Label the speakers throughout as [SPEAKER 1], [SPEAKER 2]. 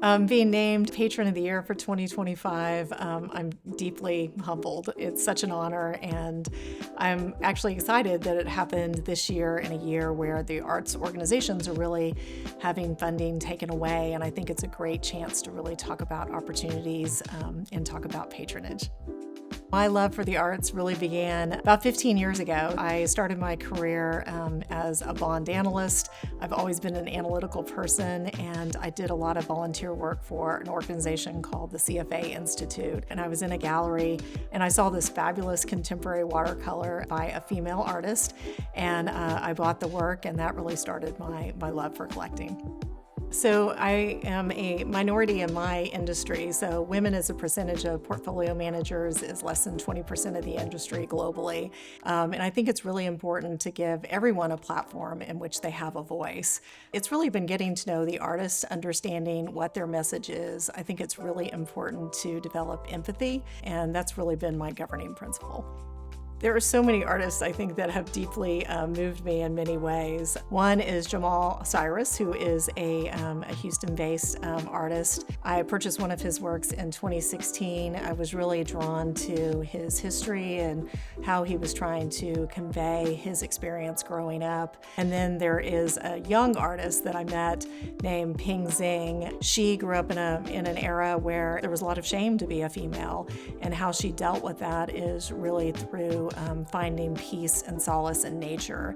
[SPEAKER 1] Being named Patron of the Year for 2025, I'm deeply humbled. It's such an honor, and I'm actually excited that it happened this year in a year where the arts organizations are really having funding taken away, and I think it's a great chance to really talk about opportunities and talk about patronage. My love for the arts really began about 15 years ago. I started my career as a bond analyst. I've always been an analytical person, and I did a lot of volunteer work for an organization called the CFA Institute. And I was in a gallery, and I saw this fabulous contemporary watercolor by a female artist, and I bought the work, and that really started my love for collecting. So I am a minority in my industry, so women as a percentage of portfolio managers is less than 20% of the industry globally. And I think it's really important to give everyone a platform in which they have a voice. It's really been getting to know the artists, understanding what their message is. I think it's really important to develop empathy, and that's really been my governing principle. There are so many artists, I think, that have deeply moved me in many ways. One is Jamal Cyrus, who is a Houston-based artist. I purchased one of his works in 2016. I was really drawn to his history and how he was trying to convey his experience growing up. And then there is a young artist that I met named Ping Zing. She grew up in an era where there was a lot of shame to be a female, and how she dealt with that is really through finding peace and solace in nature.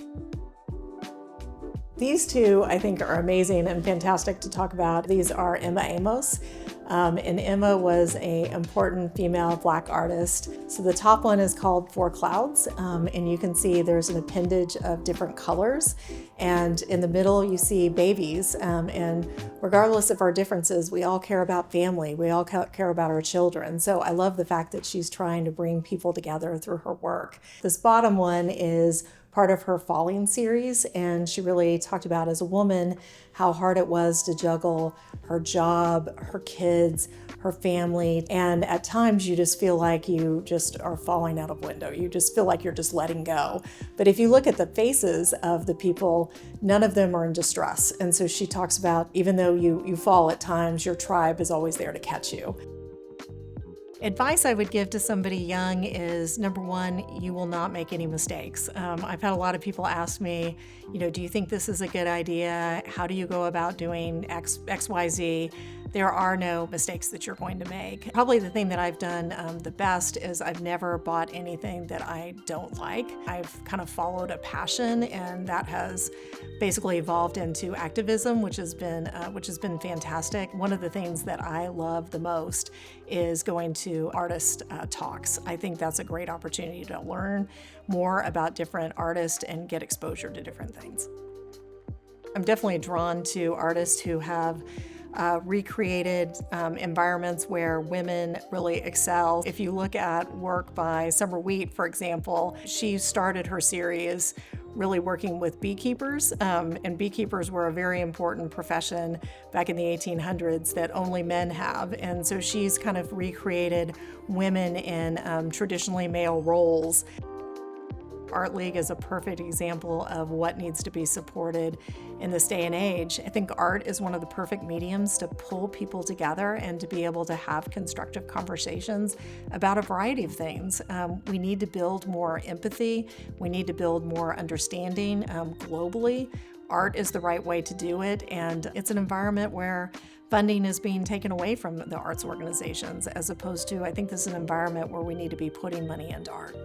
[SPEAKER 1] These two, I think, are amazing and fantastic to talk about. These are Emma Amos, and Emma was an important female Black artist. So the top one is called Four Clouds, and you can see there's an appendage of different colors. And in the middle, you see babies. And regardless of our differences, we all care about family. We all care about our children. So I love the fact that she's trying to bring people together through her work. This bottom one is part of her Falling series, and she really talked about, as a woman, how hard it was to juggle her job, her kids, her family, and at times you just feel like you just are falling out of window. You just feel like you're just letting go. But if you look at the faces of the people, none of them are in distress. And so she talks about, even though you fall at times, your tribe is always there to catch you. Advice I would give to somebody young is, number one, you will not make any mistakes. I've had a lot of people ask me, do you think this is a good idea? How do you go about doing X, Y, Z? There are no mistakes that you're going to make. Probably the thing that I've done the best is I've never bought anything that I don't like. I've kind of followed a passion, and that has basically evolved into activism, which has been fantastic. One of the things that I love the most is going to artist talks. I think that's a great opportunity to learn more about different artists and get exposure to different things. I'm definitely drawn to artists who have recreated environments where women really excel. If you look at work by Summer Wheat, for example, she started her series really working with beekeepers, and beekeepers were a very important profession back in the 1800s that only men have. And so she's kind of recreated women in traditionally male roles. Art League is a perfect example of what needs to be supported in this day and age. I think art is one of the perfect mediums to pull people together and to be able to have constructive conversations about a variety of things. We need to build more empathy. We need to build more understanding globally. Art is the right way to do it, and it's an environment where funding is being taken away from the arts organizations, as opposed to, I think this is an environment where we need to be putting money into art.